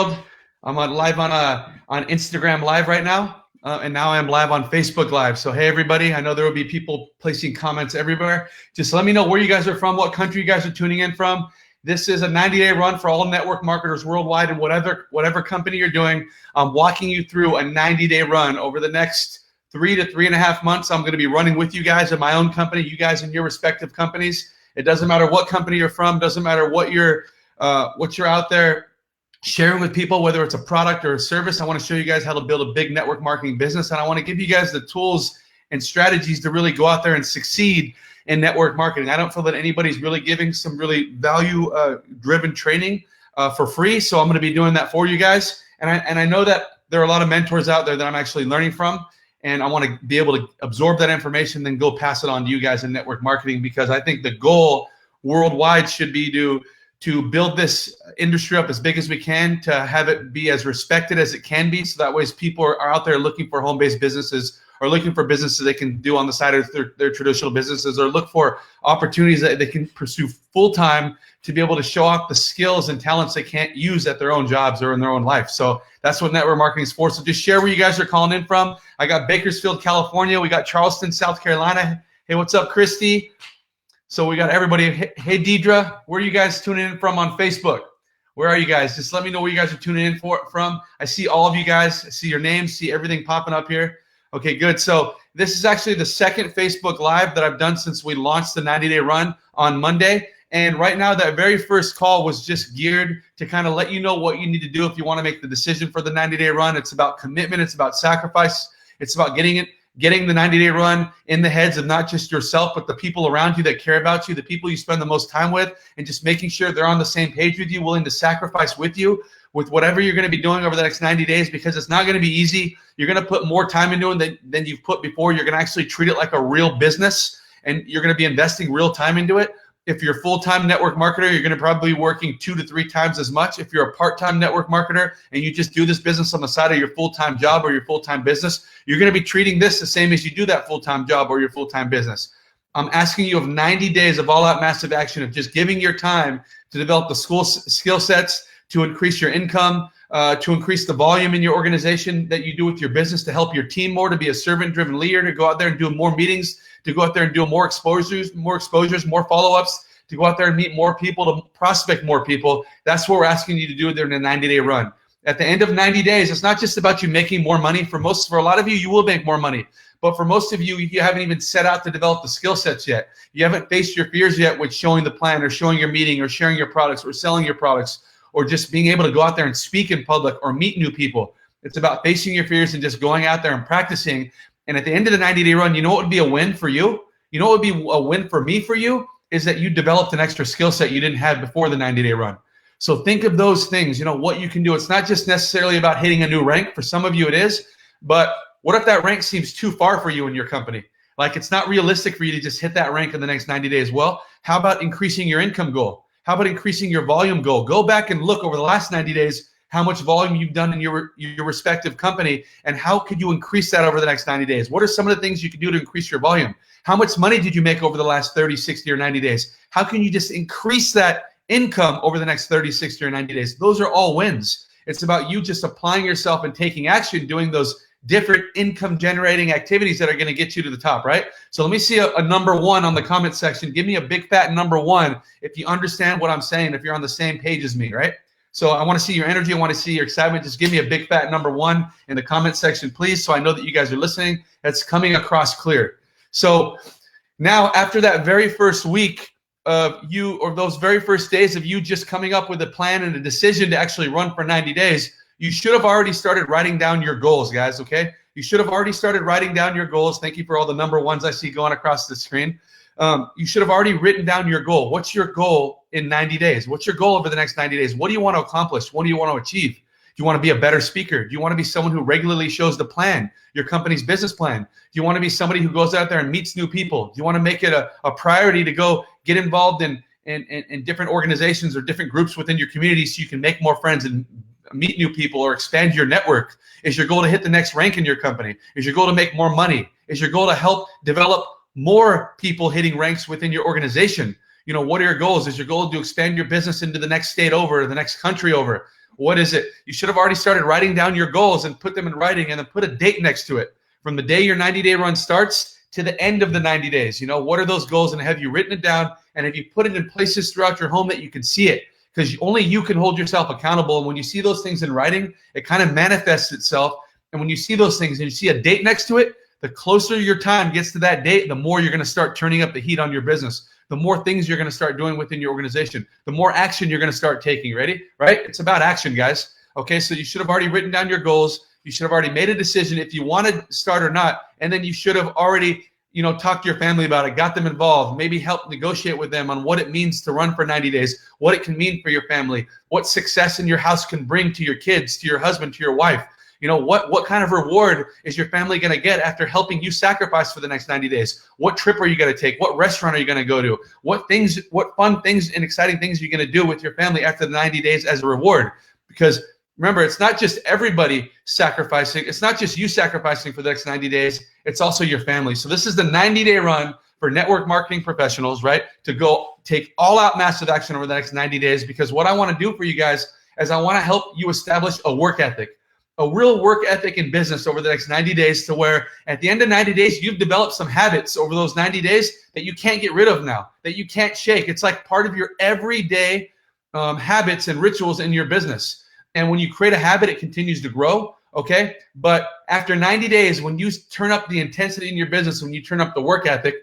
world. I'm live on Instagram Live right now, and now I'm live on Facebook Live. So hey, everybody, I know there will be people placing comments everywhere. Just let me know where you guys are from, what country you guys are tuning in from. This is a 90-day run for all network marketers worldwide, and whatever company you're doing. I'm walking you through a 90-day run over the next 3 to 3.5 months. I'm going to be running with you guys in my own company, you guys in your respective companies. It doesn't matter what company you're from, doesn't matter what you're out there sharing with people, whether it's a product or a service. I want to show you guys how to build a big network marketing business, and I want to give you guys the tools and strategies to really go out there and succeed in network marketing. I don't feel that anybody's really giving some really value-driven training for free, so I'm going to be doing that for you guys. And I know that there are a lot of mentors out there that I'm actually learning from, and I want to be able to absorb that information, then go pass it on to you guys in network marketing, because I think the goal worldwide should be to build this industry up as big as we can, to have it be as respected as it can be, so that way people are out there looking for home-based businesses, or looking for businesses they can do on the side of their traditional businesses, or look for opportunities that they can pursue full-time to be able to show off the skills and talents they can't use at their own jobs or in their own life. So that's what network marketing is for. So just share where you guys are calling in from. I got Bakersfield, California. We got Charleston, South Carolina. Hey, what's up, Christy? So we got everybody. Hey, Deidre, where are you guys tuning in from on Facebook? Where are you guys? Just let me know where you guys are tuning in from. I see all of you guys. I see your names, see everything popping up here. Okay, good. So this is actually the second Facebook Live that I've done since we launched the 90-day run on Monday. And right now, that very first call was just geared to kind of let you know what you need to do if you want to make the decision for the 90-day run. It's about commitment. It's about sacrifice. It's about getting the 90-day run in the heads of not just yourself, but the people around you that care about you, the people you spend the most time with, and just making sure they're on the same page with you, willing to sacrifice with you with whatever you're going to be doing over the next 90 days, because it's not going to be easy. You're going to put more time into it than you've put before. You're going to actually treat it like a real business, and you're going to be investing real time into it. If you're a full-time network marketer, you're going to probably be working 2 to 3 times as much. If you're a part-time network marketer and you just do this business on the side of your full-time job or your full-time business, you're going to be treating this the same as you do that full-time job or your full-time business. I'm asking you of 90 days of all-out massive action, of just giving your time to develop the skill sets, to increase your income, to increase the volume in your organization that you do with your business, to help your team more, to be a servant-driven leader, to go out there and do more meetings, to go out there and do more exposures, more follow-ups, to go out there and meet more people, to prospect more people. That's what we're asking you to do during the 90-day run. At the end of 90 days, it's not just about you making more money. For a lot of you, you will make more money. But for most of you, you haven't even set out to develop the skill sets yet. You haven't faced your fears yet with showing the plan, or showing your meeting, or sharing your products, or selling your products, or just being able to go out there and speak in public or meet new people. It's about facing your fears and just going out there and practicing. And at the end of the 90-day run, you know what would be a win for you? You know what would be a win for me for you? Is that you developed an extra skill set you didn't have before the 90-day run. So think of those things, what you can do. It's not just necessarily about hitting a new rank. For some of you it is, but what if that rank seems too far for you in your company? Like, it's not realistic for you to just hit that rank in the next 90 days. Well, how about increasing your income goal? How about increasing your volume goal? Go back and look over the last 90 days, how much volume you've done in your respective company, and how could you increase that over the next 90 days? What are some of the things you can do to increase your volume? How much money did you make over the last 30, 60, or 90 days? How can you just increase that income over the next 30, 60, or 90 days? Those are all wins. It's about you just applying yourself and taking action, doing those different income generating activities that are going to get you to the top, right? So let me see a number 1 on the comment section. Give me a big fat number 1 if you understand what I'm saying, if you're on the same page as me, right? So I want to see your energy. I want to see your excitement. Just give me a big fat number 1 in the comment section, please, so I know that you guys are listening. That's coming across clear. So now, after that very first week of you, or those very first days of you just coming up with a plan and a decision to actually run for 90 days, you should have already started writing down your goals, guys, okay? You should have already started writing down your goals. Thank you for all the number 1s I see going across the screen. You should have already written down your goal. What's your goal in 90 days? What's your goal over the next 90 days? What do you want to accomplish? What do you want to achieve? Do you want to be a better speaker? Do you want to be someone who regularly shows the plan, your company's business plan? Do you want to be somebody who goes out there and meets new people? Do you want to make it a priority to go get involved in different organizations or different groups within your community so you can make more friends and meet new people or expand your network? Is your goal to hit the next rank in your company? Is your goal to make more money? Is your goal to help develop more people hitting ranks within your organization? You know, what are your goals? Is your goal to expand your business into the next state over, the next country over? What is it? You should have already started writing down your goals and put them in writing, and then put a date next to it. From the day your 90-day run starts to the end of the 90 days, you know, what are those goals? And have you written it down? And have you put it in places throughout your home that you can see it? Because only you can hold yourself accountable. And when you see those things in writing, it kind of manifests itself. And when you see those things and you see a date next to it, the closer your time gets to that date, the more you're going to start turning up the heat on your business. The more things you're going to start doing within your organization. The more action you're going to start taking. Ready? Right? It's about action, guys. Okay, so you should have already written down your goals. You should have already made a decision if you want to start or not. And then you should have already, you know, talked to your family about it, got them involved, maybe helped negotiate with them on what it means to run for 90 days, what it can mean for your family, what success in your house can bring to your kids, to your husband, to your wife. You know, what kind of reward is your family going to get after helping you sacrifice for the next 90 days? What trip are you going to take? What restaurant are you going to go to? What fun things and exciting things are you going to do with your family after the 90 days as a reward? Because remember, it's not just everybody sacrificing. It's not just you sacrificing for the next 90 days. It's also your family. So this is the 90-day run for network marketing professionals, right? To go take all out massive action over the next 90 days. Because what I want to do for you guys is I want to help you establish a work ethic, a real work ethic in business over the next 90 days, to where at the end of 90 days, you've developed some habits over those 90 days that you can't get rid of now, that you can't shake. It's like part of your everyday habits and rituals in your business. And when you create a habit, it continues to grow, okay? But after 90 days, when you turn up the intensity in your business, when you turn up the work ethic,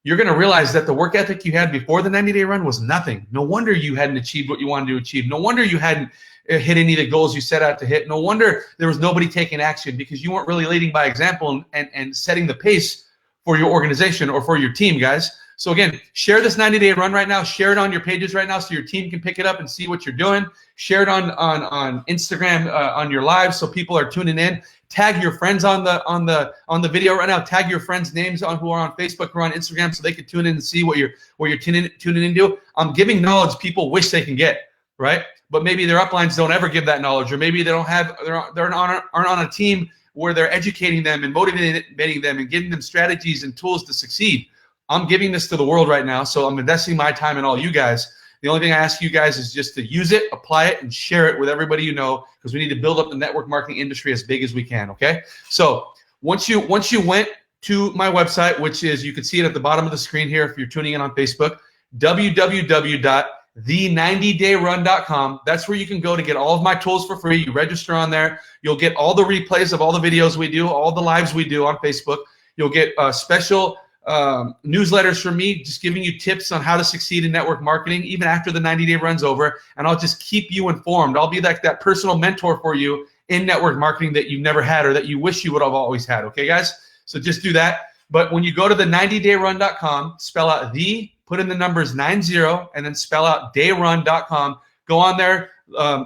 you're going to realize that the work ethic you had before the 90-day run was nothing. No wonder you hadn't achieved what you wanted to achieve. No wonder you hadn't hit any of the goals you set out to hit. No wonder there was nobody taking action, because you weren't really leading by example and setting the pace for your organization or for your team, guys. So again, share this 90-day run right now. Share it on your pages right now so your team can pick it up and see what you're doing. Share it on Instagram, on your lives, so people are tuning in. Tag your friends on the video right now. Tag your friends' names on who are on Facebook or on Instagram, so they can tune in and see what you're tuning into. I'm giving knowledge people wish they can get, right? But maybe their uplines don't ever give that knowledge, or maybe they aren't on a team where they're educating them and motivating them and giving them strategies and tools to succeed. I'm giving this to the world right now, so I'm investing my time in all you guys. The only thing I ask you guys is just to use it, apply it, and share it with everybody you know, because we need to build up the network marketing industry as big as we can, okay? So once you went to my website, which is, you can see it at the bottom of the screen here if you're tuning in on Facebook, www.the90dayrun.com. That's where you can go to get all of my tools for free. You register on there. You'll get all the replays of all the videos we do, all the lives we do on Facebook. You'll get special newsletters from me, just giving you tips on how to succeed in network marketing, even after the 90-day run's over. And I'll just keep you informed. I'll be like that personal mentor for you in network marketing that you've never had, or that you wish you would have always had. Okay, guys? So just do that. But when you go to the90dayrun.com, spell out put in the numbers 90, and then spell out dayrun.com. Go on there,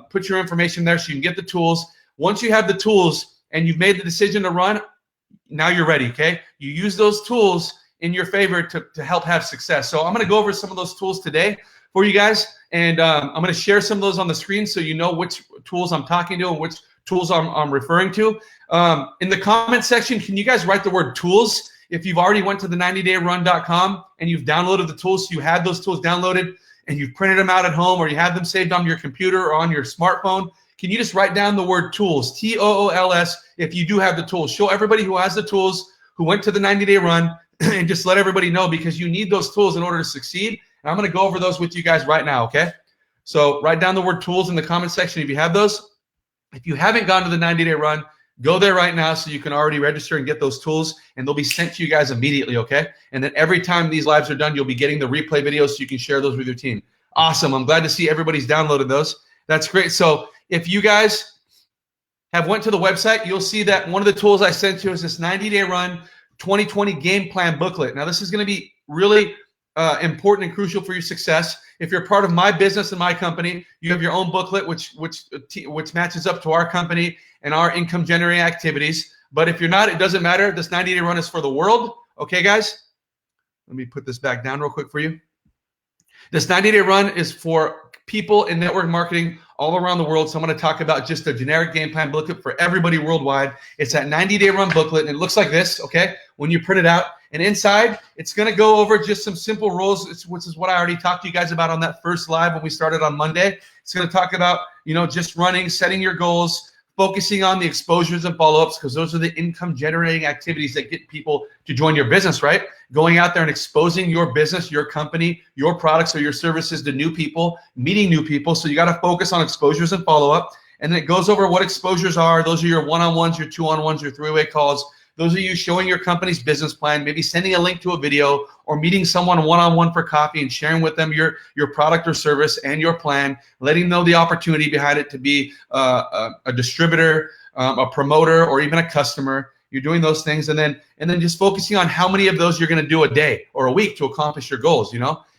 put your information there so you can get the tools. Once you have the tools and you've made the decision to run, now you're ready, okay? You use those tools in your favor to help have success. So I'm going to go over some of those tools today for you guys, and I'm going to share some of those on the screen so you know which tools I'm talking to and which tools I'm referring to. In the comment section, can you guys write the word tools? If you've already went to the 90dayrun.com and you've downloaded the tools, so you had those tools downloaded and you've printed them out at home, or you have them saved on your computer or on your smartphone, can you just write down the word tools, TOOLS, if you do have the tools? Show everybody who has the tools, who went to the 90-day run, and just let everybody know, because you need those tools in order to succeed. And I'm going to go over those with you guys right now, okay? So write down the word tools in the comment section if you have those. If you haven't gone to the 90-day run, go there right now so you can already register and get those tools, and they'll be sent to you guys immediately, okay? And then every time these lives are done, you'll be getting the replay videos so you can share those with your team. Awesome. I'm glad to see everybody's downloaded those. That's great. So if you guys have went to the website, you'll see that one of the tools I sent you is this 90-day run 2020 game plan booklet. Now, this is going to be really important and crucial for your success. If you're part of my business and my company, you have your own booklet, which matches up to our company and our income generating activities. But if you're not, it doesn't matter. This 90-day run is for the world. Okay, guys? Let me put this back down real quick for you. This 90-day run is for people in network marketing all around the world. So I'm going to talk about just a generic game plan booklet for everybody worldwide. It's that 90-day run booklet, and it looks like this, okay? When you print it out, And inside, it's going to go over just some simple rules, which is what I already talked to you guys about on that first live when we started on Monday. It's going to talk about, just running, setting your goals, focusing on the exposures and follow-ups, because those are the income generating activities that get people to join your business, right? Going out there and exposing your business, your company, your products or your services to new people, meeting new people. So you got to focus on exposures and follow-up. And then it goes over what exposures are. Those are your one-on-ones, your two-on-ones, your three-way calls. Those are you showing your company's business plan, maybe sending a link to a video or meeting someone one-on-one for coffee and sharing with them your product or service and your plan, letting them know the opportunity behind it to be a distributor, a promoter, or even a customer. You're doing those things, and then just focusing on how many of those you're going to do a day or a week to accomplish your goals.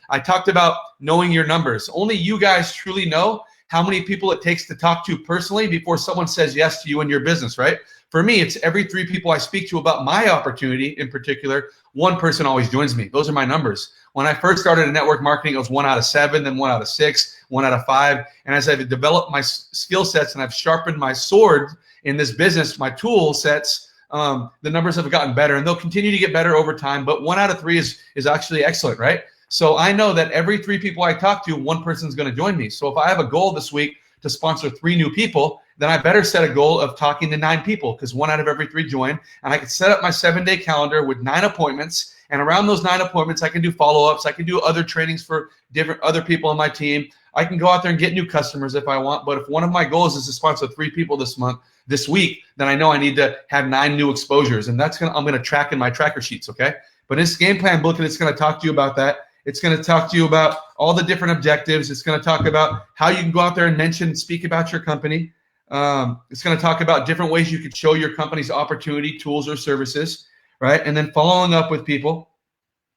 I talked about knowing your numbers. Only you guys truly know how many people it takes to talk to personally before someone says yes to you in your business, right? For me, it's every 3 people I speak to about my opportunity in particular, 1 person always joins me. Those are my numbers. When I first started in network marketing, it was 1 out of 7, then 1 out of 6, 1 out of 5. And as I've developed my skill sets and I've sharpened my sword in this business, my tool sets, the numbers have gotten better, and they'll continue to get better over time. But 1 out of 3 is actually excellent, right? So I know that every 3 people I talk to, 1 person's going to join me. So if I have a goal this week to sponsor 3 new people, then I better set a goal of talking to 9 people, because 1 out of every 3 join. And I can set up my 7-day calendar with 9 appointments. And around those 9 appointments, I can do follow-ups. I can do other trainings for different other people on my team. I can go out there and get new customers if I want. But if one of my goals is to sponsor 3 people this week, then I know I need to have 9 new exposures. And I'm going to track in my tracker sheets, okay? But this game plan booklet, it's going to talk to you about that. It's going to talk to you about all the different objectives. It's going to talk about how you can go out there and speak about your company. It's going to talk about different ways you could show your company's opportunity, tools, or services, right? And then following up with people.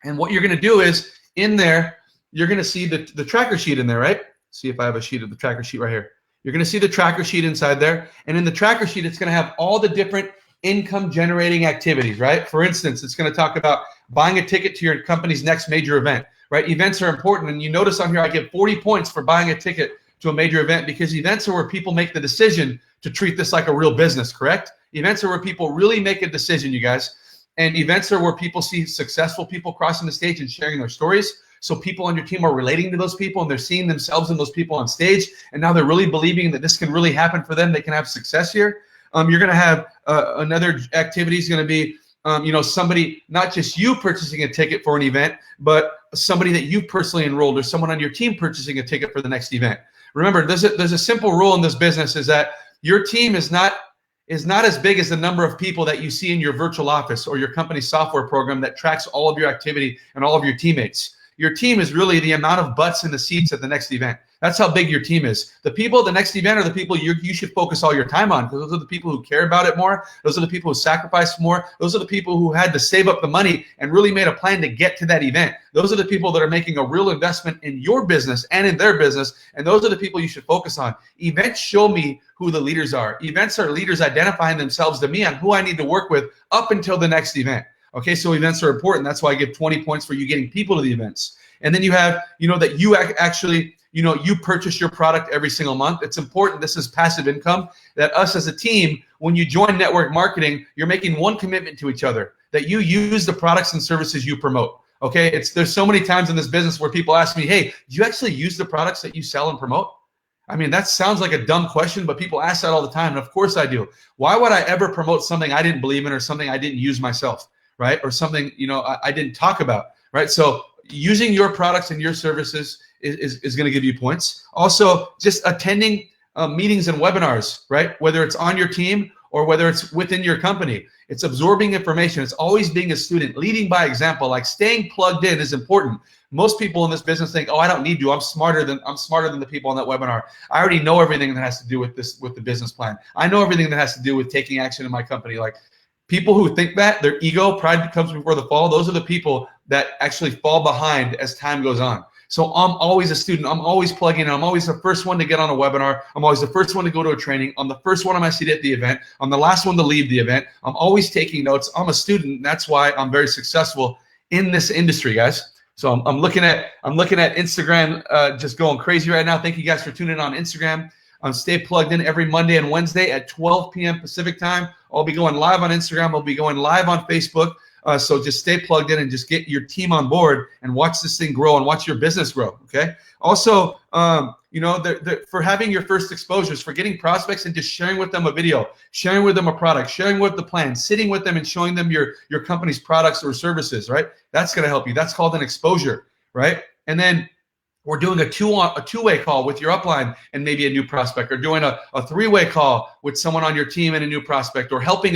And what you're going to do is in there, you're going to see the tracker sheet in there, right? See if I have a sheet of the tracker sheet right here. You're going to see the tracker sheet inside there. And in the tracker sheet, it's going to have all the different income generating activities, right? For instance, it's going to talk about buying a ticket to your company's next major event, right? Events are important. And you notice on here, I give 40 points for buying a ticket to a major event, because events are where people make the decision to treat this like a real business, correct? Events are where people really make a decision, you guys. And events are where people see successful people crossing the stage and sharing their stories. So people on your team are relating to those people, and they're seeing themselves in those people on stage. And now they're really believing that this can really happen for them. They can have success here. You're going to have another activity is going to be, somebody, not just you purchasing a ticket for an event, but somebody that you personally enrolled or someone on your team purchasing a ticket for the next event. Remember, there's a simple rule in this business, is that your team is not as big as the number of people that you see in your virtual office or your company's software program that tracks all of your activity and all of your teammates. Your team is really the amount of butts in the seats at the next event. That's how big your team is. The people at the next event are the people you should focus all your time on, because those are the people who care about it more. Those are the people who sacrificed more. Those are the people who had to save up the money and really made a plan to get to that event. Those are the people that are making a real investment in your business and in their business, and those are the people you should focus on. Events show me who the leaders are. Events are leaders identifying themselves to me on who I need to work with up until the next event. Okay, so events are important. That's why I give 20 points for you getting people to the events. And then you have, that you actually, you purchase your product every single month. It's important. This is passive income, that us as a team, when you join network marketing, you're making one commitment to each other, that you use the products and services you promote. Okay, there's so many times in this business where people ask me, hey, do you actually use the products that you sell and promote? I mean, that sounds like a dumb question, but people ask that all the time. And of course I do. Why would I ever promote something I didn't believe in, or something I didn't use myself, right? Or something, I didn't talk about, right? So using your products and your services is going to give you points. Also, just attending meetings and webinars, right? Whether it's on your team or whether it's within your company, it's absorbing information. It's always being a student, leading by example. Like staying plugged in is important. Most people in this business think, oh, I don't need you. I'm smarter than the people on that webinar. I already know everything that has to do with the business plan. I know everything that has to do with taking action in my company. Like, people who think that, their ego, pride comes before the fall, those are the people that actually fall behind as time goes on. So I'm always a student. I'm always plugging in. I'm always the first one to get on a webinar. I'm always the first one to go to a training. I'm the first one on my seat at the event. I'm the last one to leave the event. I'm always taking notes. I'm a student. And that's why I'm very successful in this industry, guys. So I'm looking at Instagram just going crazy right now. Thank you guys for tuning in on Instagram. Stay plugged in every Monday and Wednesday at 12 p.m. Pacific time. I'll be going live on Instagram. I'll be going live on Facebook. So just stay plugged in and just get your team on board and watch this thing grow and watch your business grow. Okay. Also, for having your first exposures, for getting prospects and just sharing with them a video, sharing with them a product, sharing with the plan, sitting with them and showing them your company's products or services, right? That's going to help you. That's called an exposure, right? And then we're doing a two-way call with your upline and maybe a new prospect, or doing a three-way call with someone on your team and a new prospect, or helping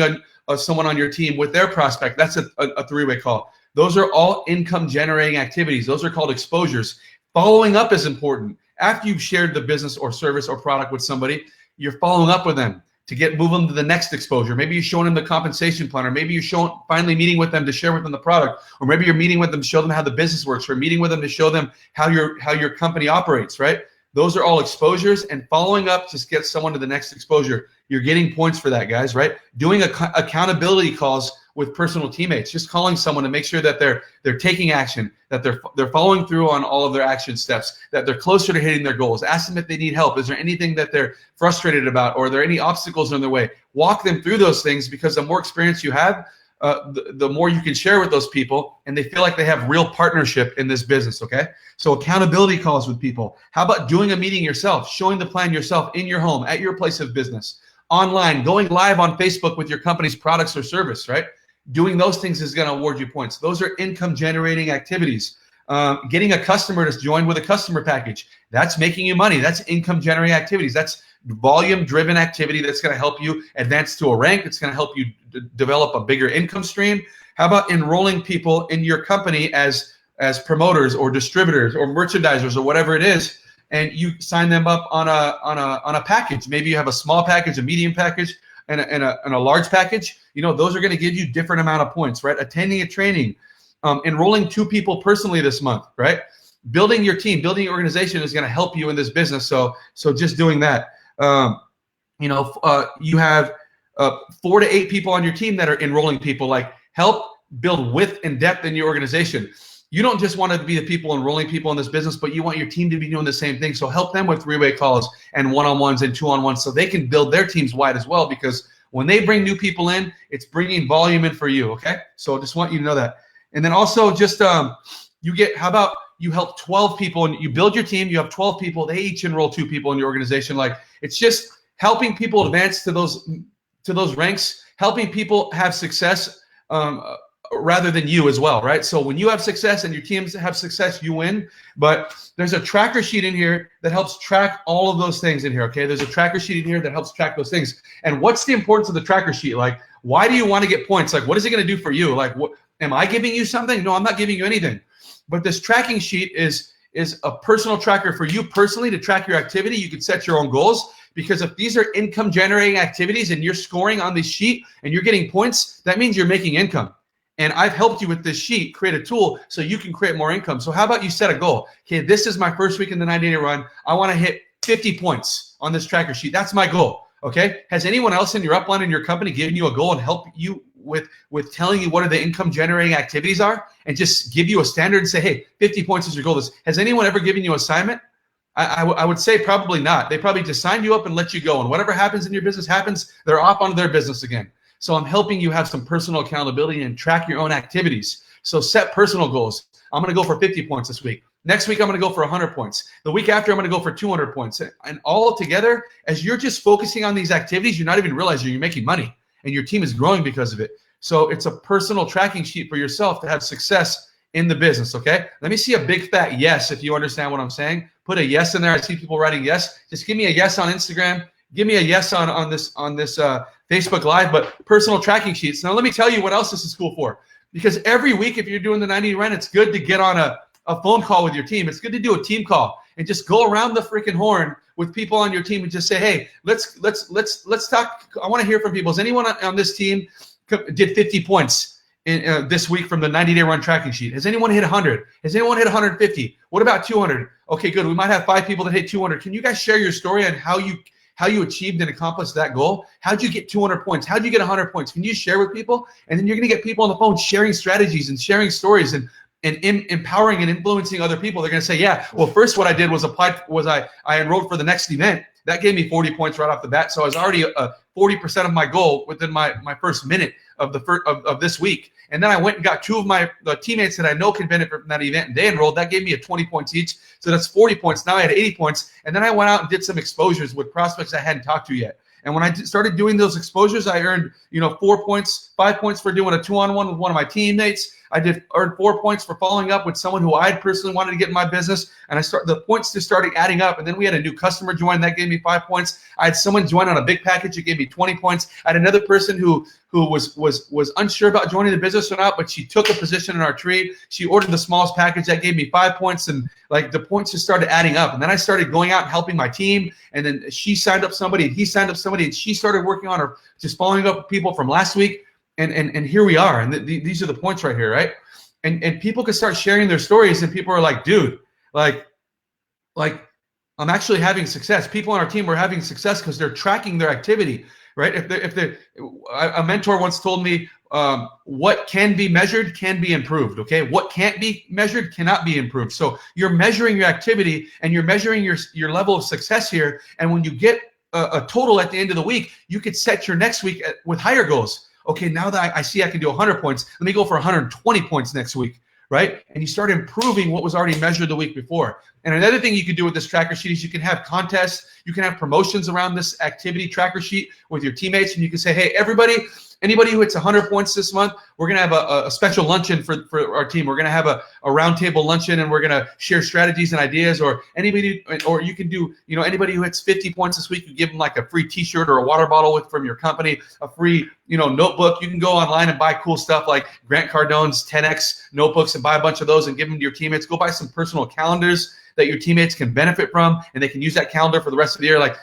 someone on your team with their prospect. That's a three-way call. Those are all income generating activities. Those are called exposures. Following up is important. After you've shared the business or service or product with somebody, you're following up with them to move them to the next exposure. Maybe you're showing them the compensation plan, or maybe you're finally meeting with them to share with them the product, or maybe you're meeting with them to show them how the business works, or meeting with them to show them how your company operates, right? Those are all exposures, and following up just gets someone to the next exposure. You're getting points for that, guys, right? Doing accountability calls with personal teammates, just calling someone to make sure that they're taking action, that they're following through on all of their action steps, that they're closer to hitting their goals. Ask them if they need help. Is there anything that they're frustrated about, or are there any obstacles in their way? Walk them through those things, because the more experience you have, the more you can share with those people, and they feel like they have real partnership in this business, okay? So accountability calls with people. How about doing a meeting yourself, showing the plan yourself in your home, at your place of business, online, going live on Facebook with your company's products or service, right? Doing those things is going to award you points. Those are income generating activities. Getting a customer to join with a customer package, that's making you money. That's income generating activities. That's volume driven activity that's going to help you advance to a rank. It's going to help you develop a bigger income stream. How about enrolling people in your company as promoters or distributors or merchandisers or whatever it is, and you sign them up on a package? Maybe you have a small package, a medium package, and a large package. Those are going to give you different amount of points, right? Attending a training, enrolling 2 people personally this month, right? Building your team, building your organization is going to help you in this business. So just doing that. You have 4 to 8 people on your team that are enrolling people. Like, help build width and depth in your organization. You don't just want to be the people enrolling people in this business, but you want your team to be doing the same thing. So help them with 3-way calls and one-on-ones and 2-on-1s, so they can build their teams wide as well, because when they bring new people in, it's bringing volume in for you, okay? So I just want you to know that. And then also just how about you help 12 people and you build your team, you have 12 people, they each enroll 2 people in your organization. Like, it's just helping people advance to those ranks, helping people have success rather than you as well, right? So when you have success and your teams have success, you win. But there's a tracker sheet in here that helps track all of those things in here, okay? There's a tracker sheet in here that helps track those things. And what's the importance of the tracker sheet? Like, why do you want to get points? Like, what is it going to do for you? Like, what am I giving you something? No, I'm not giving you anything. But this tracking sheet is a personal tracker for you personally to track your activity. You can set your own goals, because if these are income generating activities and you're scoring on this sheet and you're getting points, that means you're making income. And I've helped you with this sheet create a tool so you can create more income. So how about you set a goal? Okay, this is my first week in the 90-day run. I want to hit 50 points on this tracker sheet. That's my goal. Okay. Has anyone else in your upline in your company given you a goal and help you with telling you what are the income generating activities are, and just give you a standard and say, hey, 50 points is your goal? Has anyone ever given you an assignment? I would say probably not. They probably just signed you up and let you go. And whatever happens in your business happens. They're off onto their business again. So I'm helping you have some personal accountability and track your own activities. So set personal goals. I'm going to go for 50 points this week. Next week, I'm going to go for 100 points. The week after, I'm going to go for 200 points. And all together, as you're just focusing on these activities, you're not even realizing you're making money, and your team is growing because of it. So it's a personal tracking sheet for yourself to have success in the business, okay? Let me see a big fat yes if you understand what I'm saying. Put a yes in there. I see people writing yes. Just give me a yes on Instagram. Give me a yes on this Facebook Live, but personal tracking sheets. Now, let me tell you what else this is cool for. Because every week, if you're doing the 90 run, it's good to get on a phone call with your team. It's good to do a team call and just go around the freaking horn with people on your team and just say, hey, let's talk. I want to hear from people. Has anyone on this team did 50 points in this week from the 90-day run tracking sheet? Has anyone hit 100? Has anyone hit 150? What about 200? Okay, good. We might have 5 people that hit 200. Can you guys share your story on how you achieved and accomplished that goal? How'd you get 200 points? How'd you get 100 points? Can you share with people? And then you're going to get people on the phone sharing strategies and sharing stories and empowering and influencing other people. They're going to say, yeah, well, first what I did was I enrolled for the next event. That gave me 40 points right off the bat. So I was already 40% of my goal within my first minute of this week. And then I went and got two of the teammates that I know can benefit from that event, and they enrolled. That gave me a 20 points each. So that's 40 points. Now I had 80 points. And then I went out and did some exposures with prospects I hadn't talked to yet. And when I started doing those exposures, I earned, 4 points, 5 points for doing a 2-on-1 with one of my teammates. I earned 4 points for following up with someone who I personally wanted to get in my business. And the points just started adding up. And then we had a new customer join. That gave me 5 points. I had someone join on a big package. It gave me 20 points. I had another person who was unsure about joining the business or not, but she took a position in our tree. She ordered the smallest package. That gave me 5 points. And like the points just started adding up. And then I started going out and helping my team. And then she signed up somebody and he signed up somebody. And she started working on her, just following up with people from last week. And here we are. And these are the points right here, right? And people can start sharing their stories, and people are like, dude, like I'm actually having success. People on our team are having success because they're tracking their activity, right? A mentor once told me, what can be measured can be improved, okay? What can't be measured cannot be improved. So you're measuring your activity and you're measuring your level of success here. And when you get a total at the end of the week, you could set your next week with higher goals. Okay, now that I see I can do 100 points, let me go for 120 points next week, right? And you start improving what was already measured the week before. And another thing you can do with this tracker sheet is you can have contests, you can have promotions around this activity tracker sheet with your teammates, and you can say, hey, anybody who hits 100 points this month, we're going to have a special luncheon for our team. We're going to have a roundtable luncheon, and we're going to share strategies and ideas. Or you can do, anybody who hits 50 points this week, you give them like a free T-shirt or a water bottle from your company, a free, notebook. You can go online and buy cool stuff like Grant Cardone's 10X notebooks and buy a bunch of those and give them to your teammates. Go buy some personal calendars that your teammates can benefit from, and they can use that calendar for the rest of the year. Like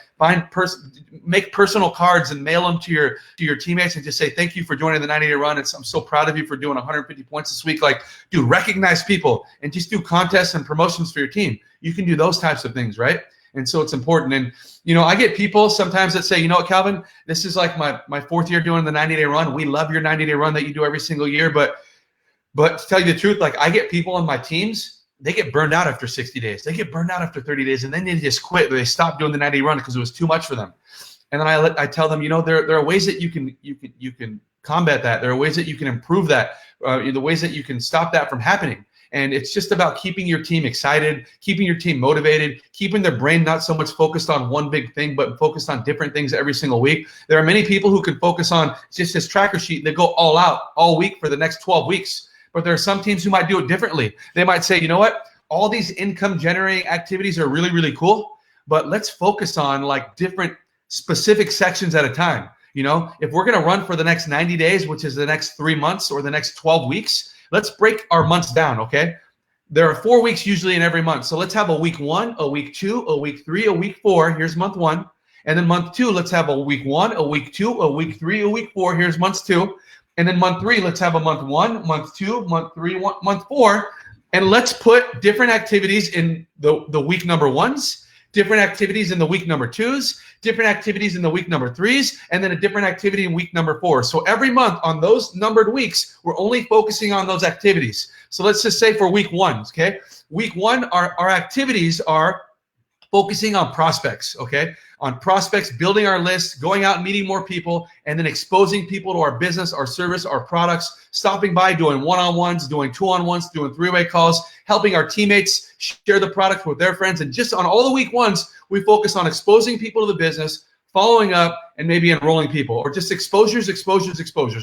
make personal cards and mail them to your teammates and just say, thank you for joining the 90-day run. I'm so proud of you for doing 150 points this week. Like, dude, recognize people and just do contests and promotions for your team. You can do those types of things, right? And so it's important. And, I get people sometimes that say, you know what, Calvin, this is like my fourth year doing the 90-day run. We love your 90-day run that you do every single year. But to tell you the truth, like I get people on my teams, they get burned out after 60 days. They get burned out after 30 days, and then they just quit. They stop doing the 90 run because it was too much for them. And then I tell them, there are ways that you can combat that. There are ways that you can improve that. The ways that you can stop that from happening. And it's just about keeping your team excited, keeping your team motivated, keeping their brain not so much focused on one big thing, but focused on different things every single week. There are many people who can focus on just this tracker sheet. They go all out all week for the next 12 weeks. But there are some teams who might do it differently. They might say, you know what? All these income generating activities are really, really cool, but let's focus on like different specific sections at a time. If we're going to run for the next 90 days, which is the next 3 months or the next 12 weeks, let's break our months down, okay? There are 4 weeks usually in every month. So let's have a week 1, a week 2, a week 3, a week 4. Here's month 1. And then month 2, let's have a week 1, a week 2, a week 3, a week 4. Here's month 2. And then month 3, let's have a month 1, month 2, month 3, month 4. And let's put different activities in the week number 1s, different activities in the week number 2s, different activities in the week number 3s, and then a different activity in week number 4. So every month on those numbered weeks, we're only focusing on those activities. So let's just say for week 1, okay? Week 1, our activities are focusing on prospects, okay? On prospects, building our list, going out and meeting more people, and then exposing people to our business, our service, our products, stopping by, doing one-on-ones, doing two-on-ones, doing three-way calls, helping our teammates share the product with their friends. And just on all the week 1s, we focus on exposing people to the business, following up, and maybe enrolling people, or just exposures,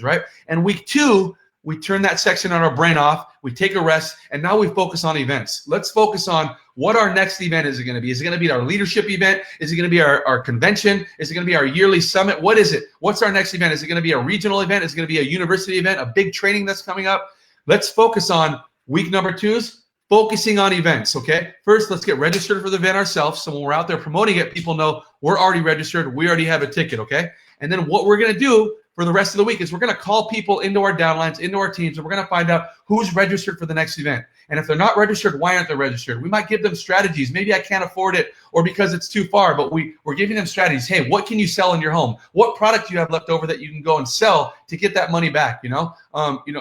right? And week 2, we turn that section on our brain off, we take a rest, and now we focus on events. Let's focus on what our next event is going to be. Is it going to be our leadership event? Is it going to be our convention? Is it going to be our yearly summit? What is it? What's our next event? Is it going to be a regional event? Is it going to be a university event, a big training that's coming up? Let's focus on week number 2s, focusing on events, okay? First, let's get registered for the event ourselves. So when we're out there promoting it, people know we're already registered. We already have a ticket, okay? And then what we're going to do for the rest of the week is we're going to call people into our downlines, into our teams, and we're going to find out who's registered for the next event. And if they're not registered, why aren't they registered? We might give them strategies. Maybe I can't afford it or because it's too far, but we're giving them strategies. Hey, what can you sell in your home? What product do you have left over that you can go and sell to get that money back,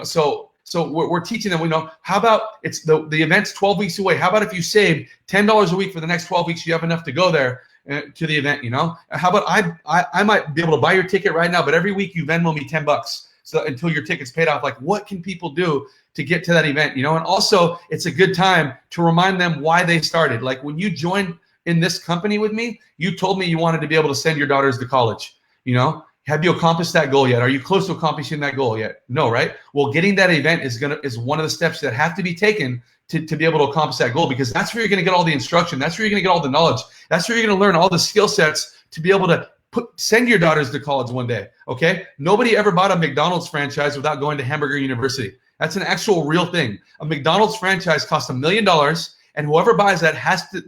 So we're teaching them, how about it's the event's 12 weeks away. How about if you saved $10 a week for the next 12 weeks, you have enough to go there to the event, How about I might be able to buy your ticket right now, but every week you Venmo me $10. so until your ticket's paid off. Like, what can people do to get to that event, you know? And also, it's a good time to remind them why they started. Like, when you joined in this company with me, you told me you wanted to be able to send your daughters to college, you know? Have you accomplished that goal yet? Are you close to accomplishing that goal yet? No, right? Well, getting that event is one of the steps that have to be taken to be able to accomplish that goal, because that's where you're going to get all the instruction. That's where you're going to get all the knowledge. That's where you're going to learn all the skill sets to be able to send your daughters to college one day, okay? Nobody ever bought a McDonald's franchise without going to Hamburger University. That's an actual real thing. A McDonald's franchise costs $1 million, and whoever buys that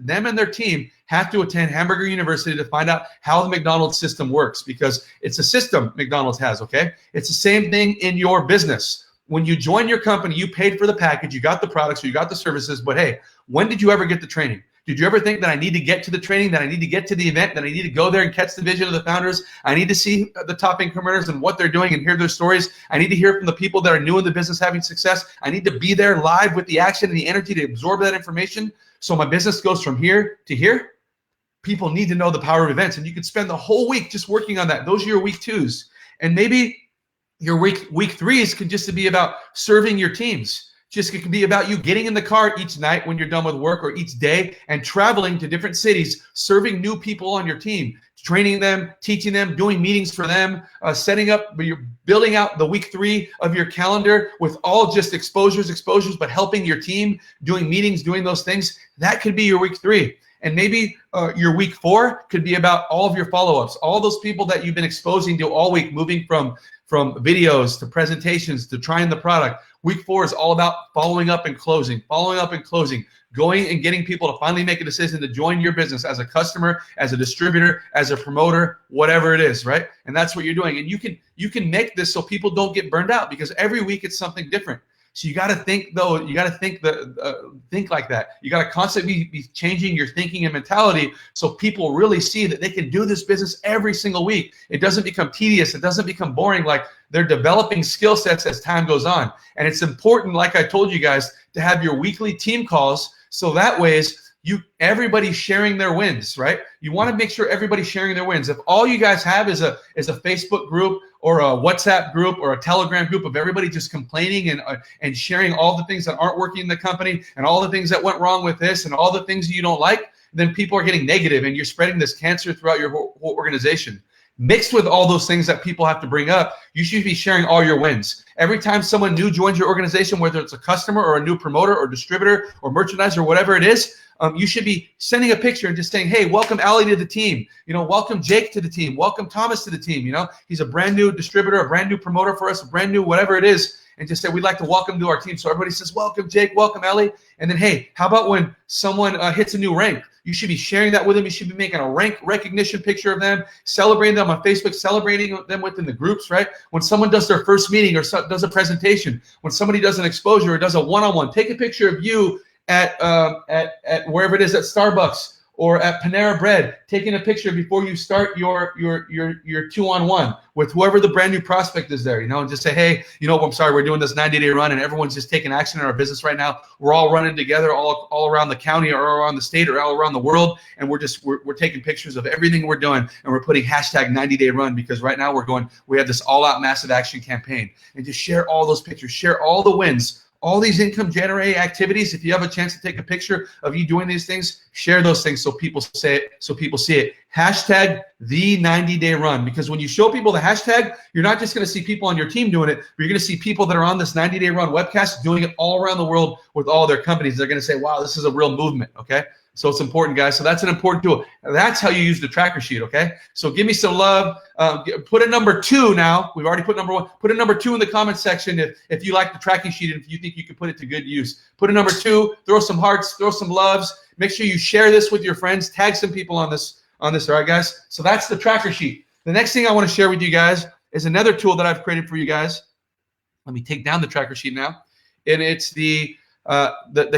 them and their team have to attend Hamburger University to find out how the McDonald's system works, because it's a system McDonald's has, okay? It's the same thing in your business. When you join your company, you paid for the package, you got the products, or you got the services, but hey, when did you ever get the training? Did you ever think that I need to get to the training, that I need to get to the event, that I need to go there and catch the vision of the founders? I need to see the top income earners and what they're doing and hear their stories. I need to hear from the people that are new in the business having success. I need to be there live with the action and the energy to absorb that information so my business goes from here to here. People need to know the power of events, and you could spend the whole week just working on that. Those are your week 2s. And maybe your week 3s could just be about serving your teams. Just it can be about you getting in the car each night when you're done with work, or each day, and traveling to different cities, serving new people on your team, training them, teaching them, doing meetings for them, setting up, you're building out the week 3 of your calendar with all just exposures, but helping your team, doing meetings, doing those things. That could be your week 3. And maybe your week 4 could be about all of your follow-ups, all those people that you've been exposing to all week, moving from videos to presentations to trying the product. Week 4 is all about following up and closing, going and getting people to finally make a decision to join your business as a customer, as a distributor, as a promoter, whatever it is, right? And that's what you're doing. And you can make this so people don't get burned out, because every week it's something different. So you got to think, though. You got to think like that. You got to constantly be changing your thinking and mentality, so people really see that they can do this business every single week. It doesn't become tedious. It doesn't become boring. Like, they're developing skill sets as time goes on. And it's important, like I told you guys, to have your weekly team calls, so that way everybody's sharing their wins, right? You want to make sure everybody's sharing their wins. If all you guys have is a Facebook group or a WhatsApp group or a Telegram group of everybody just complaining and sharing all the things that aren't working in the company and all the things that went wrong with this and all the things you don't like, then people are getting negative and you're spreading this cancer throughout your whole organization. Mixed with all those things that people have to bring up, you should be sharing all your wins. Every time someone new joins your organization, whether it's a customer or a new promoter or distributor or merchandiser or whatever it is, you should be sending a picture and just saying, hey, welcome Allie to the team. You know, welcome Jake to the team. Welcome Thomas to the team. You know, he's a brand new distributor, a brand new promoter for us, a brand new whatever it is. And just say, we'd like to welcome to our team. So everybody says, welcome Jake, welcome Ellie. And then, hey, how about when someone hits a new rank? You should be sharing that with them. You should be making a rank recognition picture of them, celebrating them on Facebook, celebrating them within the groups, right? When someone does their first meeting or does a presentation, when somebody does an exposure or does a one-on-one, take a picture of you at wherever it is, at Starbucks or at Panera Bread, taking a picture before you start your 2-on-1 with whoever the brand new prospect is there, you know, and just say, hey, you know, I'm sorry, we're doing this 90-day run and everyone's just taking action in our business right now. We're all running together all around the county or around the state or all around the world. And we're taking pictures of everything we're doing, and we're putting hashtag 90-day run, because right now we have this all out massive action campaign. And just share all those pictures, share all the wins, all these income generating activities. If you have a chance to take a picture of you doing these things, share those things so people see it. Hashtag the 90-day run, because when you show people the hashtag, you're not just going to see people on your team doing it, but you're going to see people that are on this 90-day run webcast doing it all around the world with all their companies. They're going to say, wow, this is a real movement, okay? So it's important, guys. So that's an important tool. That's how you use the tracker sheet, okay? So give me some love. Put a number 2 now. We've already put number 1. Put a number 2 in the comment section if you like the tracking sheet and if you think you can put it to good use. Put a number 2. Throw some hearts. Throw some loves. Make sure you share this with your friends. Tag some people on this. All right, guys? So that's the tracker sheet. The next thing I want to share with you guys is another tool that I've created for you guys. Let me take down the tracker sheet now. And it's the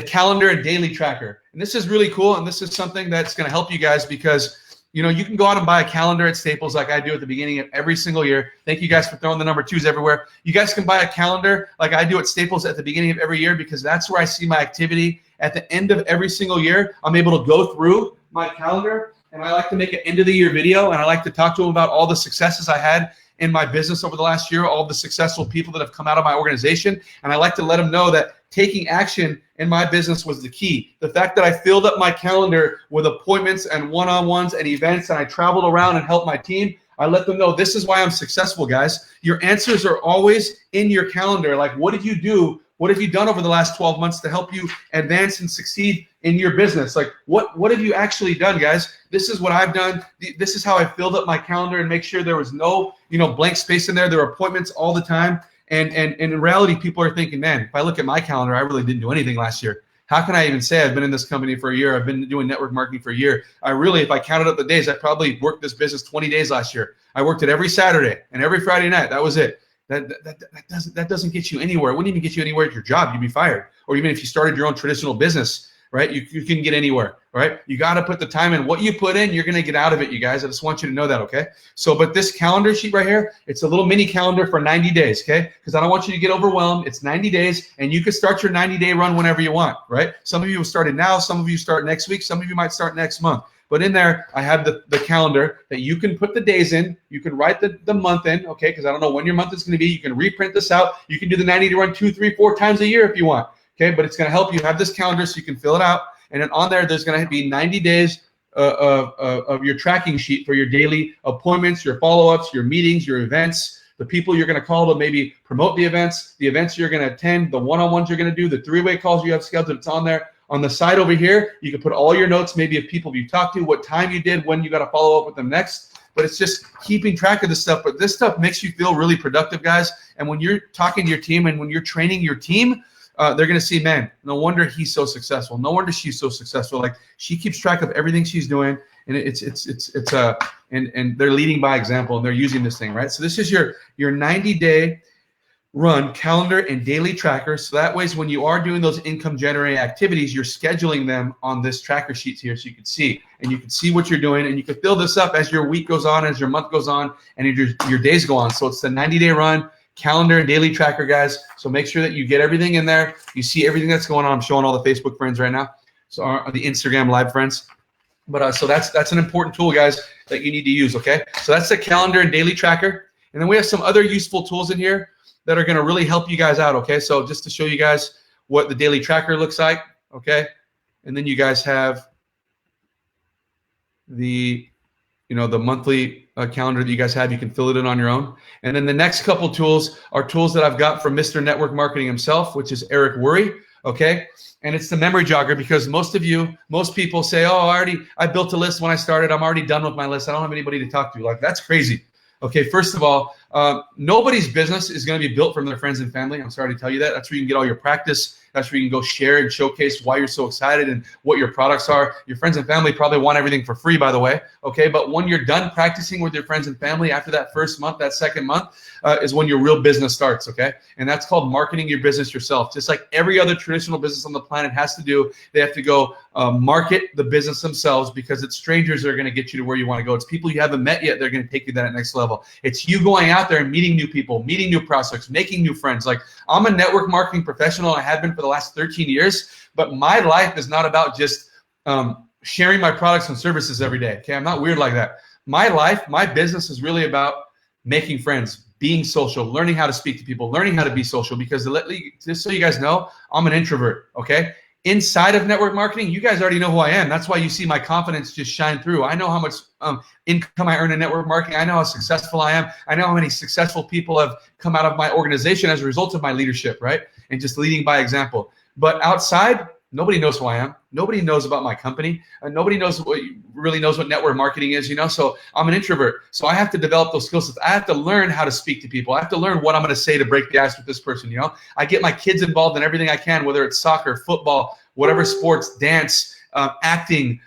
calendar and daily tracker. And this is really cool, and this is something that's going to help you guys, because you know, you can go out and buy a calendar at Staples like I do at the beginning of every single year. Thank you guys for throwing the number 2s everywhere. You guys can buy a calendar like I do at Staples at the beginning of every year, because that's where I see my activity at the end of every single year. I'm able to go through my calendar, and I like to make an end of the year video, and I like to talk to them about all the successes I had in my business over the last year, all the successful people that have come out of my organization. And I like to let them know that taking action in my business was the key. The fact that I filled up my calendar with appointments and one-on-ones and events, and I traveled around and helped my team, I let them know this is why I'm successful, guys. Your answers are always in your calendar. Like, what did you do? What have you done over the last 12 months to help you advance and succeed in your business? Like, what have you actually done, guys? This is what I've done. This is how I filled up my calendar and make sure there was no, blank space in there. There were appointments all the time. And in reality, people are thinking, man, if I look at my calendar, I really didn't do anything last year. How can I even say I've been in this company for a year? I've been doing network marketing for a year. If I counted up the days, I probably worked this business 20 days last year. I worked it every Saturday and every Friday night. That was it. That doesn't get you anywhere. It wouldn't even get you anywhere at your job. You'd be fired. Or even if you started your own traditional business, right? You can get anywhere, right? You got to put the time in. What you put in, you're going to get out of it, you guys. I just want you to know that, okay? So, but this calendar sheet right here, it's a little mini calendar for 90 days, okay? Because I don't want you to get overwhelmed. It's 90 days, and you can start your 90-day run whenever you want, right? Some of you will start it now. Some of you start next week. Some of you might start next month. But in there, I have the calendar that you can put the days in. You can write the month in, okay? Because I don't know when your month is going to be. You can reprint this out. You can do the 90-day run 2, 3, 4 times a year if you want, okay? But it's going to help you have this calendar so you can fill it out. And then on there, there's going to be 90 days of your tracking sheet for your daily appointments, your follow-ups, your meetings, your events, the people you're going to call to maybe promote the events you're going to attend, the one-on-ones you're going to do, the three-way calls you have scheduled. It's on there. On the side over here, you can put all your notes, maybe of people you talked to, what time you did, when you got to follow up with them next. But it's just keeping track of this stuff. But this stuff makes you feel really productive, guys. And when you're talking to your team and when you're training your team, they're going to see, man, no wonder he's so successful. No wonder she's so successful. Like, she keeps track of everything she's doing, and and they're leading by example, and they're using this thing, right? So this is your 90-day run calendar and daily tracker. So that way, when you are doing those income generating activities, you're scheduling them on this tracker sheet here, so you can see, and you can see what you're doing, and you can fill this up as your week goes on, as your month goes on, and your days go on. So it's the 90-day run calendar and daily tracker, guys. So make sure that you get everything in there. You see everything that's going on. I'm showing all the Facebook friends right now, so the Instagram live friends. But so that's an important tool, guys, that you need to use. Okay, so that's the calendar and daily tracker, and then we have some other useful tools in here that are going to really help you guys out. Okay, so just to show you guys what the daily tracker looks like. Okay, and then you guys have the the monthly calendar that you guys have. You can fill it in on your own. And then the next couple tools are tools that I've got from Mr. Network Marketing himself, which is Eric Worre, okay? And it's the memory jogger, because most people say, oh, I built a list when I started. I'm already done with my list. I don't have anybody to talk to. Like, that's crazy. Okay, first of all, nobody's business is going to be built from their friends and family. I'm sorry to tell you that. That's where you can get all your practice. That's where you can go share and showcase why you're so excited and what your products are. Your friends and family probably want everything for free, by the way. Okay, but when you're done practicing with your friends and family after that first month, that second month, is when your real business starts, okay? And that's called marketing your business yourself. Just like every other traditional business on the planet has to do, they have to go market the business themselves, because it's strangers that are going to get you to where you want to go. It's people you haven't met yet. They're going to take you to that next level. It's you going out there and meeting new people, meeting new prospects, making new friends. Like, I'm a network marketing professional. I have been for the last 13 years, but my life is not about just sharing my products and services every day. Okay, I'm not weird like that. My life, my business is really about making friends, being social, learning how to speak to people, learning how to be social, because just so you guys know, I'm an introvert, okay? Inside of network marketing, you guys already know who I am. That's why you see my confidence just shine through. I know how much income I earn in network marketing. I know how successful I am. I know how many successful people have come out of my organization as a result of my leadership, right? And just leading by example. But outside, nobody knows who I am. Nobody knows about my company. And nobody really knows what network marketing is, So I'm an introvert. So I have to develop those skill sets. I have to learn how to speak to people. I have to learn what I'm going to say to break the ice with this person, I get my kids involved in everything I can, whether it's soccer, football, whatever sports, dance, acting,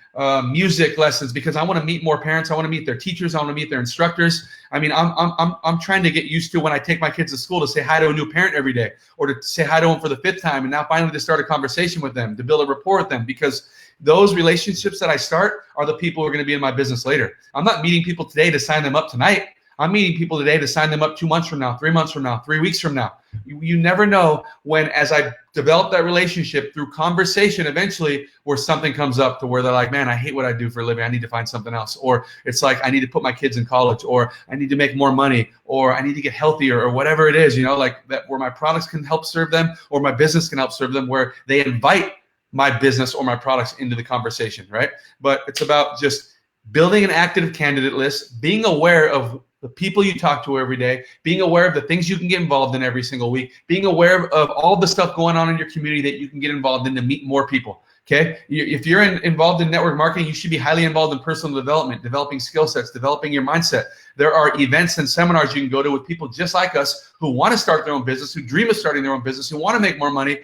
music lessons, because I want to meet more parents. I want to meet their teachers. I want to meet their instructors. I mean, I'm trying to get used to, when I take my kids to school, to say hi to a new parent every day, or to say hi to them for the 5th time, and now finally to start a conversation with them, to build a rapport with them, because those relationships that I start are the people who are going to be in my business later. I'm not meeting people today to sign them up tonight. I'm meeting people today to sign them up 2 months from now, 3 months from now, 3 weeks from now. You never know when, as I develop that relationship through conversation, eventually where something comes up to where they're like, man, I hate what I do for a living. I need to find something else. Or it's like, I need to put my kids in college, or I need to make more money, or I need to get healthier, or whatever it is, like that, where my products can help serve them, or my business can help serve them, where they invite my business or my products into the conversation, right? But it's about just building an active candidate list, being aware of the people you talk to every day, being aware of the things you can get involved in every single week, being aware of all the stuff going on in your community that you can get involved in to meet more people, okay? If you're involved in network marketing, you should be highly involved in personal development, developing skill sets, developing your mindset. There are events and seminars you can go to with people just like us who want to start their own business, who dream of starting their own business, who want to make more money.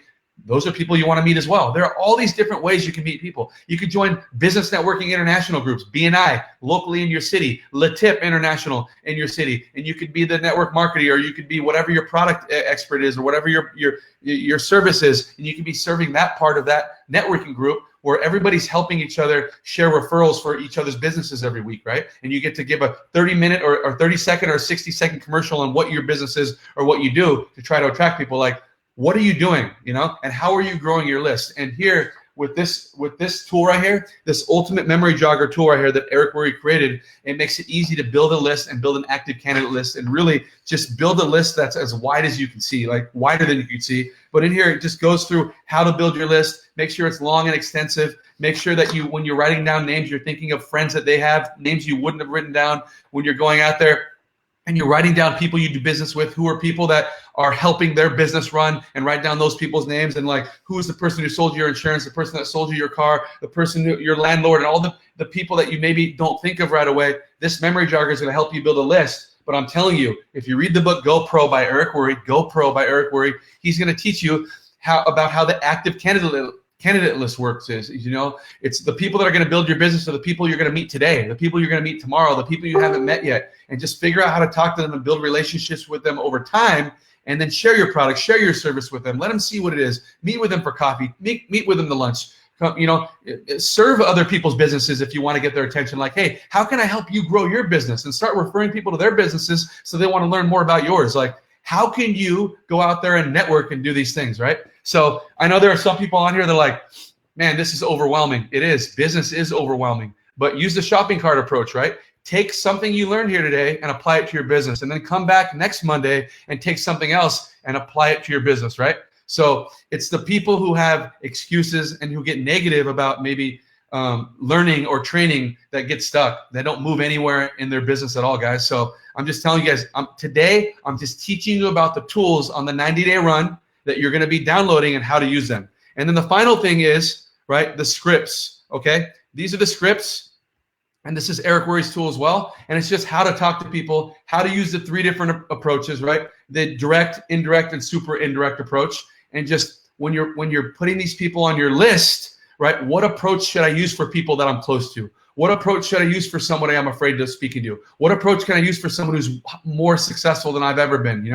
Those are people you want to meet as well. There are all these different ways you can meet people. You could join Business Networking International groups, BNI, locally in your city, LaTip International in your city, and you could be the network marketer, or you could be whatever your product expert is, or whatever your service is, and you can be serving that part of that networking group where everybody's helping each other share referrals for each other's businesses every week, right? And you get to give a 30-minute or 30-second or 60-second commercial on what your business is or what you do to try to attract people. Like, what are you doing, and how are you growing your list? And here with this tool right here, this ultimate memory jogger tool right here that Eric Worre created, it makes it easy to build a list and build an active candidate list, and really just build a list that's as wide as you can see, like wider than you can see. But in here, it just goes through how to build your list, make sure it's long and extensive, make sure that when you're writing down names, you're thinking of friends that they have, names you wouldn't have written down when you're going out there. And you're writing down people you do business with, who are people that are helping their business run, and write down those people's names, and like, who is the person who sold you your insurance, the person that sold you your car, the person, your landlord, and all the people that you maybe don't think of right away. This memory jogger is going to help you build a list. But I'm telling you, if you read the book Go Pro by Eric Worre, he's going to teach you about how the active candidate list works. It's the people that are going to build your business are the people you're going to meet today, the people you're going to meet tomorrow, the people you haven't met yet, and just figure out how to talk to them and build relationships with them over time, and then share your product, share your service with them. Let them see what it is. Meet with them for coffee. Meet with them to lunch. Serve other people's businesses if you want to get their attention. Like, hey, how can I help you grow your business? And start referring people to their businesses so they want to learn more about yours. Like, how can you go out there and network and do these things, right? So I know there are some people on here that are like, man, this is overwhelming. It is. Business is overwhelming. But use the shopping cart approach, right? Take something you learned here today and apply it to your business, and then come back next Monday and take something else and apply it to your business, right? So it's the people who have excuses and who get negative about maybe learning or training that get stuck, that don't move anywhere in their business at all, guys. So I'm just telling you guys, today I'm just teaching you about the tools on the 90-day run that you're going to be downloading and how to use them. And then the final thing is, right, the scripts, okay? These are the scripts. And this is Eric Worre's tool as well. And it's just how to talk to people, how to use the 3 different approaches, right? The direct, indirect, and super indirect approach. And just when you're putting these people on your list, right, what approach should I use for people that I'm close to? What approach should I use for somebody I'm afraid to speaking to? What approach can I use for someone who's more successful than I've ever been,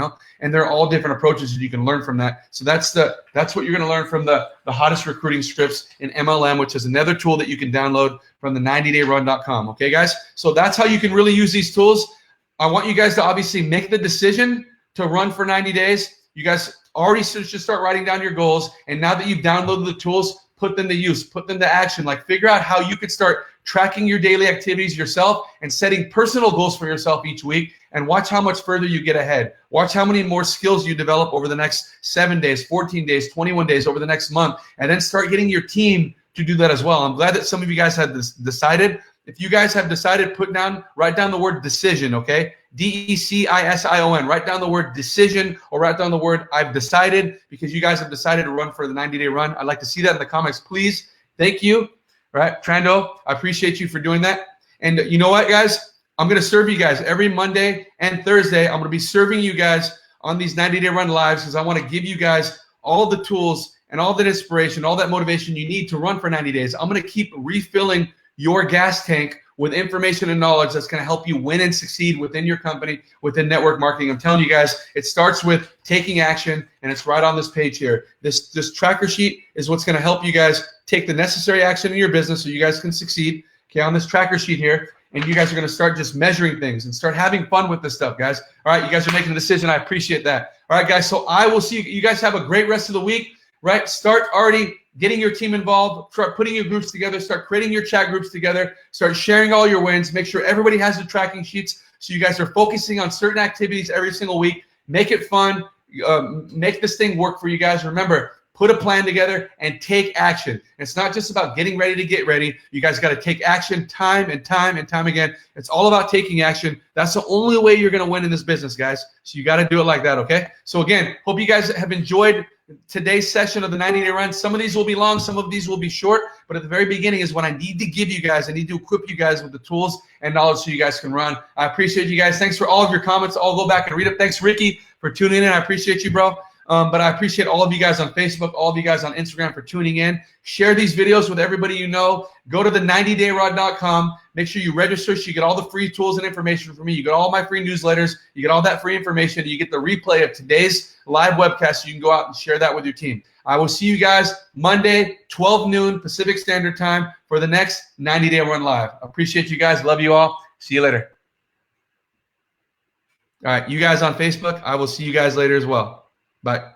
And they're all different approaches, and you can learn from that. So that's what you're going to learn from the hottest recruiting scripts in MLM, which is another tool that you can download from the 90dayrun.com. Okay, guys? So that's how you can really use these tools. I want you guys to obviously make the decision to run for 90 days. You guys already should start writing down your goals. And now that you've downloaded the tools, put them to use, put them to action. Like, figure out how you could start tracking your daily activities yourself and setting personal goals for yourself each week, and watch how much further you get ahead. Watch how many more skills you develop over the next 7 days, 14 days, 21 days, over the next month, and then start getting your team to do that as well. I'm glad that some of you guys have decided. If you guys have decided, write down the word decision, okay? DECISION. Write down the word decision, or write down the word I've decided, because you guys have decided to run for the 90-day run. I'd like to see that in the comments, please. Thank you. All right, Trando, I appreciate you for doing that. And you know what, guys? I'm going to serve you guys every Monday and Thursday. I'm going to be serving you guys on these 90-day run lives, because I want to give you guys all the tools and all that inspiration, all that motivation you need to run for 90 days. I'm going to keep refilling your gas tank with information and knowledge that's going to help you win and succeed within your company, within network marketing. I'm telling you guys, it starts with taking action, and it's right on this page here. This tracker sheet is what's going to help you guys take the necessary action in your business so you guys can succeed, okay, on this tracker sheet here. and you guys are going to start just measuring things and start having fun with this stuff, guys. All right, you guys are making a decision. I appreciate that. All right, guys, so I will see you. You guys have a great rest of the week, right? Start already getting your team involved, start putting your groups together, start creating your chat groups together, start sharing all your wins, make sure everybody has the tracking sheets so you guys are focusing on certain activities every single week. Make it fun. Make this thing work for you guys. Remember, put a plan together and take action. It's not just about getting ready to get ready. You guys got to take action time and time and time again. It's all about taking action. That's the only way you're going to win in this business, guys. So you got to do it like that, okay? So again, hope you guys have enjoyed today's session of the 90-day run. Some of these will be long, some of these will be short, but at the very beginning is when I need to give you guys, I need to equip you guys with the tools and knowledge so you guys can run. I appreciate you guys. Thanks for all of your comments. I'll go back and read it. Thanks, Ricky, for tuning in. I appreciate you, bro. But I appreciate all of you guys on Facebook, all of you guys on Instagram for tuning in. Share these videos with everybody you know. Go to the 90dayrod.com. Make sure you register so you get all the free tools and information from me. You get all my free newsletters. You get all that free information. You get the replay of today's live webcast so you can go out and share that with your team. I will see you guys Monday, 12 noon Pacific Standard Time for the next 90-day run live. Appreciate you guys. Love you all. See you later. All right, you guys on Facebook, I will see you guys later as well. Bye.